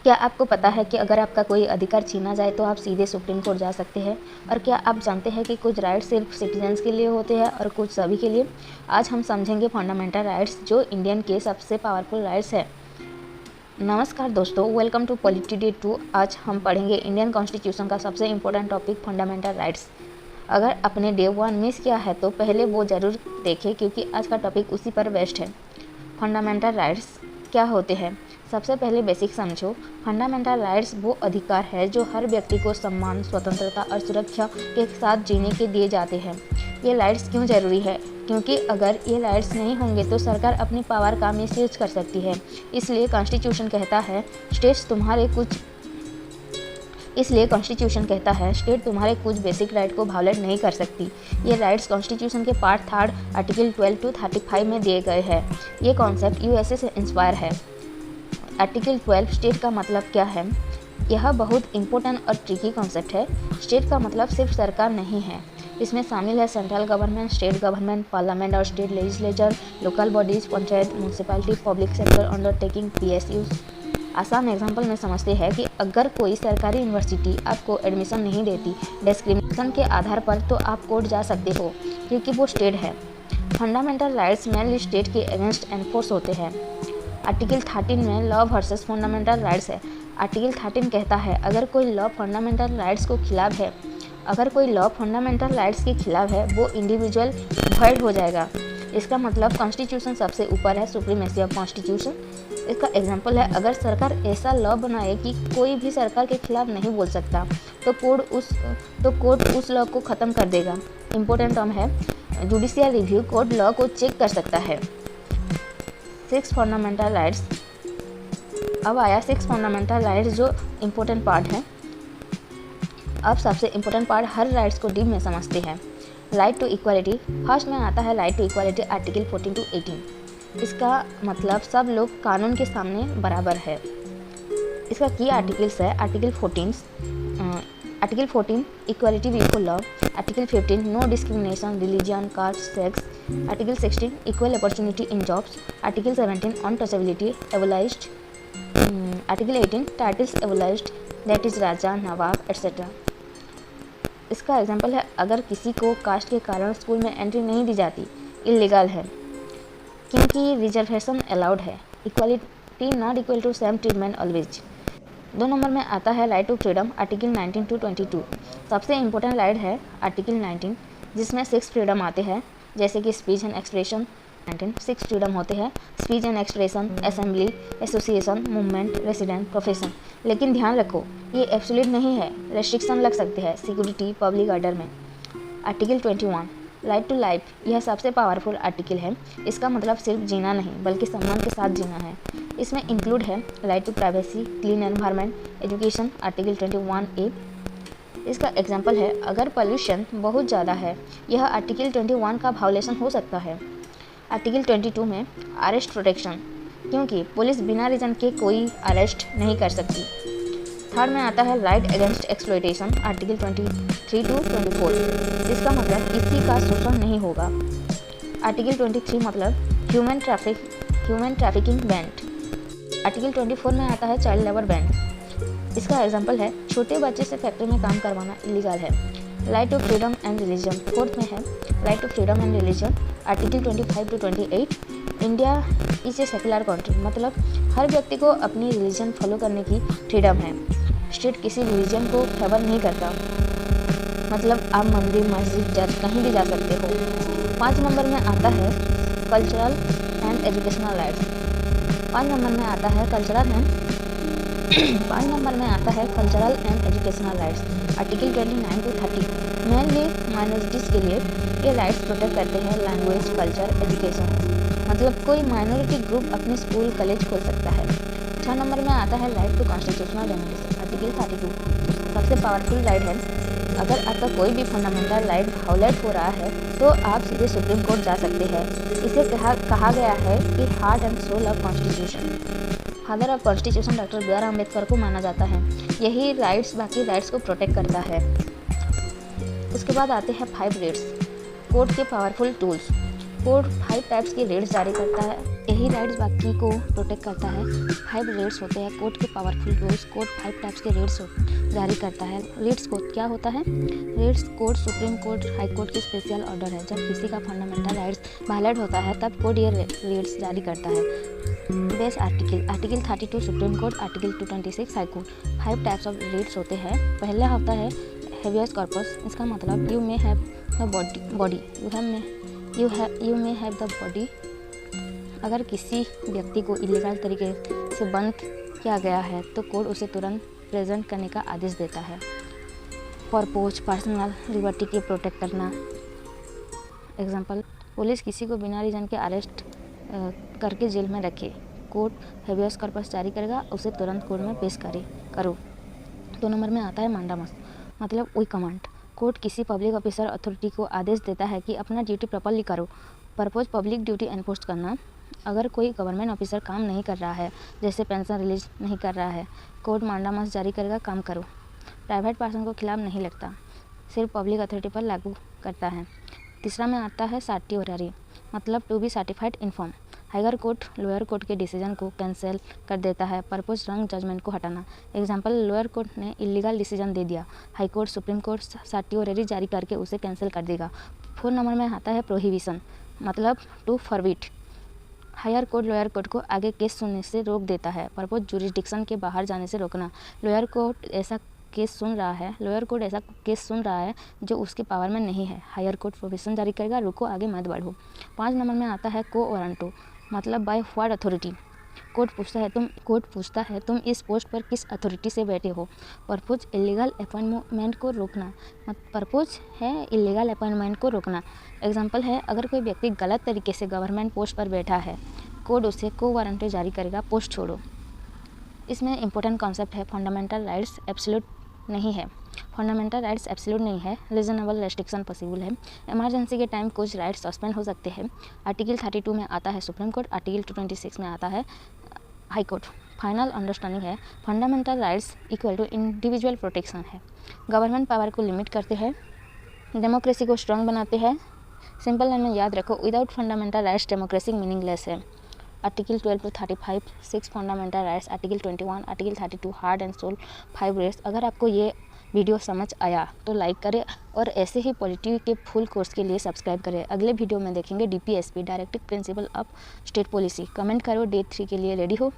क्या आपको पता है कि अगर आपका कोई अधिकार छीना जाए तो आप सीधे सुप्रीम कोर्ट जा सकते हैं? और क्या आप जानते हैं कि कुछ राइट्स सिर्फ सिटीजन्स के लिए होते हैं और कुछ सभी के लिए? आज हम समझेंगे फंडामेंटल राइट्स, जो इंडियन के सबसे पावरफुल राइट्स है। नमस्कार दोस्तों, वेलकम टू पॉलिटी डे 2। आज हम पढ़ेंगे इंडियन कॉन्स्टिट्यूशन का सबसे इम्पोर्टेंट टॉपिक, फंडामेंटल राइट्स। अगर आपने डे 1 मिस किया है तो पहले वो ज़रूर देखें, क्योंकि आज का टॉपिक उसी पर बेस्ड है। फंडामेंटल राइट्स क्या होते हैं? सबसे पहले बेसिक समझो। फंडामेंटल राइट्स वो अधिकार है जो हर व्यक्ति को सम्मान, स्वतंत्रता और सुरक्षा के साथ जीने के दिए जाते हैं। ये राइट्स क्यों ज़रूरी है? क्योंकि अगर ये राइट्स नहीं होंगे तो सरकार अपनी पावर का मिसयूज कर सकती है। इसलिए कॉन्स्टिट्यूशन कहता है स्टेट तुम्हारे कुछ बेसिक राइट को वायलेट नहीं कर सकती। ये राइट्स कॉन्स्टिट्यूशन के पार्ट 3 आर्टिकल 12 to 35 में दिए गए हैं। ये कॉन्सेप्ट यूएसए से इंस्पायर है। आर्टिकल 12 स्टेट का मतलब क्या है? यह बहुत इंपॉर्टेंट और ट्रिकी कॉन्सेप्ट है। स्टेट का मतलब सिर्फ सरकार नहीं है, इसमें शामिल है central government, state government, parliament और state legislature, local bodies, panchayat, municipality, public sector undertaking, PSUs. आसान एग्जांपल में समझते हैं कि अगर कोई सरकारी यूनिवर्सिटी आपको एडमिशन नहीं देती डिस्क्रिमिनेशन के आधार पर, तो आप कोर्ट जा सकते हो, क्योंकि वो स्टेट है। फंडामेंटल राइट्स मेनली स्टेट के अगेंस्ट एनफोर्स होते हैं। आर्टिकल 13 में लॉ वर्सेस फंडामेंटल राइट्स है। आर्टिकल 13 कहता है अगर कोई लॉ फंडामेंटल राइट्स के खिलाफ है वो इंडिविजुअल वॉइड हो जाएगा। इसका मतलब कॉन्स्टिट्यूशन सबसे ऊपर है, सुप्रीमेसी ऑफ कॉन्स्टिट्यूशन। इसका एग्जांपल है अगर सरकार ऐसा लॉ बनाए कि कोई भी सरकार के खिलाफ नहीं बोल सकता, तो कोर्ट उस लॉ को ख़त्म कर देगा। इम्पोर्टेंट टर्म है जुडिशियल रिव्यू, कोर्ट लॉ को चेक कर सकता है। 6 फंडामेंटल राइट्स। अब आया 6 फंडामेंटल राइट्स जो इम्पोर्टेंट पार्ट है। अब सबसे इम्पोर्टेंट पार्ट हर राइट्स को डीप में समझते हैं। Right to equality. फर्स्ट में आता है right to equality, article 14 to 18। इसका मतलब सब लोग कानून के सामने बराबर है। इसका की आर्टिकल्स है article 14 equality before law, article 15 no discrimination religion, caste, sex, article 16 equal opportunity in jobs, article 17 untouchability abolished, article 18 titles abolished, that is raja, nawab etcetera. इसका एग्जांपल है अगर किसी को कास्ट के कारण स्कूल में एंट्री नहीं दी जाती, इलीगल है, क्योंकि रिजर्वेशन अलाउड है। Equality not equal to same treatment always. 2 number में आता है right to freedom, article 19 to 22। सबसे इम्पोर्टेंट राइट है आर्टिकल 19, जिसमें 6 फ्रीडम आते हैं, जैसे कि स्पीच एंड एक्सप्रेशन। 6 फ्रीडम होते हैं, speech and expression, assembly, association, movement, resident, profession. लेकिन ध्यान रखो ये एब्सोल्यूट नहीं है, रेस्ट्रिक्शन लग सकते हैं सिक्योरिटी, पब्लिक ऑर्डर में। आर्टिकल 21 राइट टू लाइफ, यह सबसे पावरफुल आर्टिकल है। इसका मतलब सिर्फ जीना नहीं बल्कि सम्मान के साथ जीना है। इसमें इंक्लूड है right to privacy, clean environment, education, article 21A। इसका एग्जांपल है अगर पोल्यूशन बहुत ज़्यादा है, यह आर्टिकल 21 का वायोलेशन हो सकता है। आर्टिकल 22 में अरेस्ट प्रोटेक्शन, क्योंकि पुलिस बिना रीजन के कोई अरेस्ट नहीं कर सकती। थर्ड में आता है right against exploitation, article 23 to 24। इसका मतलब किसी का शोषण नहीं होगा। आर्टिकल 23 मतलब ह्यूमन ट्रैफिकिंग बैंड। आर्टिकल 24 में आता है चाइल्ड लेबर बैंड। इसका एग्जांपल है छोटे बच्चे से फैक्ट्री में काम करवाना इलीगल है। Right to freedom and religion. Fourth में है right to freedom and religion, article 25 to 28। India is a secular country, मतलब हर व्यक्ति को अपनी रिलीजन फॉलो करने की फ्रीडम है। स्टेट किसी रिलीजन को फेवर नहीं करता, मतलब आप मंदिर, मस्जिद, चर्च कहीं भी जा सकते हो। 5 नंबर में आता है cultural and educational rights. 5 number में आता है cultural and educational rights, article 29 to 30। Mainly minorities के लिए ये राइट्स प्रोटेक्ट करते हैं लैंग्वेज, कल्चर, एजुकेशन, मतलब कोई माइनॉरिटी ग्रुप अपने स्कूल, कॉलेज खोल सकता है। 6 नंबर में आता है right to constitutional remedies, article 32। सबसे पावरफुल राइट है। अगर आपका कोई भी फंडामेंटल राइट वायलेट हो रहा है तो आप सीधे सुप्रीम कोर्ट जा सकते हैं। इसे कहा गया है कि heart and soul of constitution. Father of constitution doctor B R Ambedkar को माना जाता है। यही राइट्स बाकी राइट्स को प्रोटेक्ट करता है। उसके बाद आते हैं 5 रेट्स, कोर्ट के पावरफुल टूल्स। कोड 5 टाइप्स के रेट्स जारी करता है। यही राइट्स बाकी को प्रोटेक्ट करता है। 5 रेट्स होते हैं कोड के पावरफुल टूल्स। कोड 5 टाइप्स के रेट्स जारी करता है। रेट्स कोड क्या होता है? Rates code supreme court high court की स्पेशल ऑर्डर है। जब किसी का फंडामेंटल राइट्स वायलेट होता है तब कोड ये रेट्स जारी करता है। Base article 32 supreme court, article 226 high court. 5 types of rates होते हैं। पहला होता है हेवियस कॉर्पस। इसका मतलब you may have the body you may have the body. अगर किसी व्यक्ति को इलीगल तरीके से बंद किया गया है तो कोर्ट उसे तुरंत प्रेजेंट करने का आदेश देता है। पर्पोज पर्सनल लिबर्टी की प्रोटेक्ट करना। एग्जांपल, पुलिस किसी को बिना रीजन के अरेस्ट करके जेल में रखे, कोर्ट हेबियस कॉर्पस जारी करेगा, उसे तुरंत कोर्ट में पेश करो। 2 नंबर में आता है मंडामस, मतलब वी कमांड। कोर्ट किसी पब्लिक ऑफिसर अथॉरिटी को आदेश देता है कि अपना ड्यूटी प्रॉपरली करो। पर्पज पब्लिक ड्यूटी एनफोर्स करना। अगर कोई गवर्नमेंट ऑफिसर काम नहीं कर रहा है, जैसे पेंशन रिलीज नहीं कर रहा है, कोर्ट मंडामस जारी करेगा, काम करो। प्राइवेट पर्सन को खिलाफ नहीं लगता, सिर्फ पब्लिक अथॉरिटी पर लागू करता है। तीसरा में आता है सर्टिओररी, मतलब to be certified inform. Higher court lower court के डिसीजन को कैंसिल कर देता है। पर्पज रंग जजमेंट को हटाना। एग्जांपल, लोअर कोर्ट ने इलीगल डिसीजन दे दिया, high court supreme court certiorari जारी करके उसे कैंसिल कर देगा। 4 नंबर में आता है प्रोहिबिशन, मतलब to forbid. Higher court lower court को आगे केस सुनने से रोक देता है। पर्पज जुरिस्डिक्शन के बाहर जाने से रोकना। लोअर कोर्ट ऐसा केस सुन रहा है जो उसके पावर में नहीं है, हायर कोर्ट प्रोहिबिशन जारी करेगा, रुको आगे मत बढ़ो। 5 नंबर में आता है को वारंटो, मतलब बाय व्हाट अथॉरिटी। कोर्ट पूछता है तुम इस पोस्ट पर किस अथॉरिटी से बैठे हो। पर्पज इलीगल अपॉइंटमेंट को रोकना, पर्पज है इलीगल अपॉइंटमेंट को रोकना। एग्जांपल है, अगर कोई व्यक्ति गलत तरीके से गवर्नमेंट पोस्ट पर बैठा है, कोर्ट उसे को वारंटो जारी करेगा, पोस्ट छोड़ो। इसमें इंपॉर्टेंट कॉन्सेप्ट है, फंडामेंटल राइट्स एब्सोल्यूट नहीं है। फंडामेंटल राइट्स एब्सोल्यूट नहीं है, रीजनेबल रेस्ट्रिक्शन पॉसिबल है। इमरजेंसी के टाइम कुछ राइट्स सस्पेंड हो सकते हैं। आर्टिकल 32 में आता है सुप्रीम कोर्ट, आर्टिकल 226 में आता है हाई कोर्ट। फाइनल अंडरस्टैंडिंग है, fundamental rights equal to individual protection है। गवर्नमेंट पावर को लिमिट करते हैं, डेमोक्रेसी को स्ट्रॉन्ग बनाते हैं। सिंपल लाइन में याद रखो, without fundamental rights democracy meaningless है। Article 12 to 35 6 fundamental rights, article 21, article 32 heart and soul 5 rights. अगर आपको ये वीडियो समझ आया तो लाइक करें और ऐसे ही पॉलिटी के फुल कोर्स के लिए सब्सक्राइब करें। अगले वीडियो में देखेंगे DPSP directive principle of state policy. Comment करो, डे 3 के लिए रेडी हो।